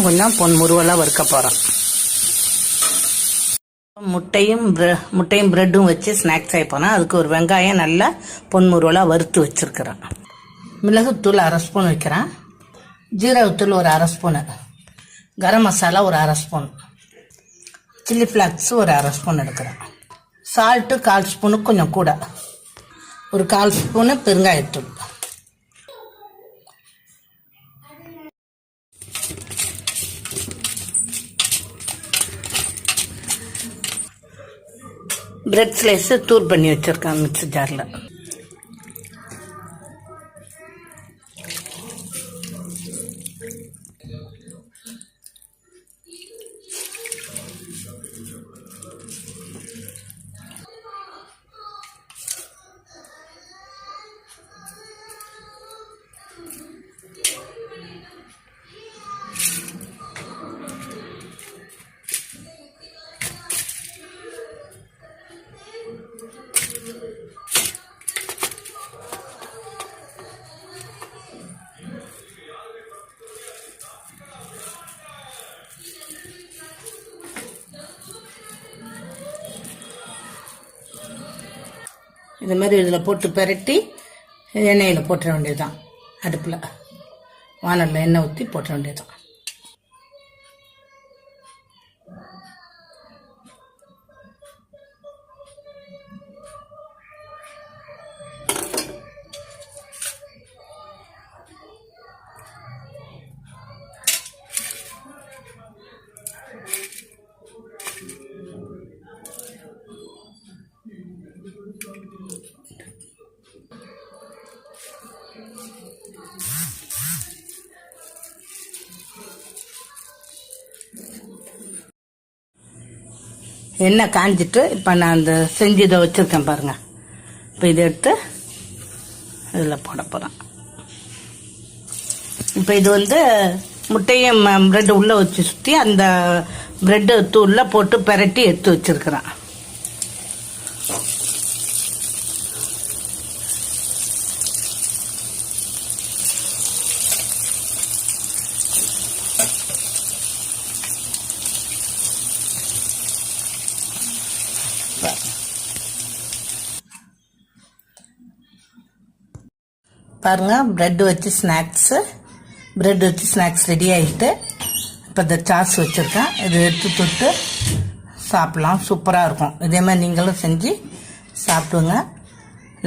கொஞ்சம் முருவலாக வறுக்க போகிறோம். முட்டையும் பிரெட்டும் வச்சு ஸ்நாக்ஸ் ஆகி போனால் அதுக்கு ஒரு வெங்காயம் நல்லா பொன்முருவலாக வறுத்து வச்சுருக்கிறேன். மிளகுத்தூள் 1/2 ஸ்பூன் வைக்கிறேன். ஜீரகத்தூள் ஒரு 1/2 ஸ்பூனு, கரம் மசாலா ஒரு 1/2 ஸ்பூன், சில்லி ஃப்ளாக்ஸ் ஒரு 1/2 ஸ்பூன் எடுக்கிறேன். சால்ட்டு 1/4 ஸ்பூனுக்கு கொஞ்சம் கூட, ஒரு 1/4 ஸ்பூனு பெருங்காயத்தூள். பிரெட் ஸ்லைஸு தூள் பண்ணி வச்சுருக்கேன் மிக்ஸி ஜாரில். இது மாதிரி இதில் போட்டு பெரட்டி எண்ணெயில் போட்டுற வேண்டியதுதான். அடுப்பில் வானலில் எண்ணெய் ஊற்றி போட்டுற வேண்டியதுதான். எண்ணெய் காஞ்சிட்டு இப்போ நான் அந்த செஞ்சு இதை வச்சுருக்கேன் பாருங்கள். இப்போ இதை எடுத்து இதில் போட போகிறேன். இப்போ இது முட்டையும் ப்ரெட்டு உள்ளே வச்சு சுற்றி அந்த ப்ரெட்டு தூளில் போட்டு பெரட்டி எடுத்து வச்சுருக்கிறேன். பாருங்க, பிரெட் வச்சு ஸ்நாக்ஸ் ரெடி ஆகிட்டு இப்போ இந்த சாஸ் வச்சுருக்கேன். இதை எடுத்து தொட்டு சாப்பிட்லாம். சூப்பராக இருக்கும். இதே மாதிரி நீங்களும் செஞ்சு சாப்பிடுங்க.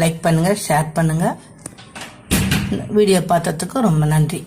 லைக் பண்ணுங்கள், ஷேர் பண்ணுங்கள். வீடியோ பார்த்ததுக்கு ரொம்ப நன்றி.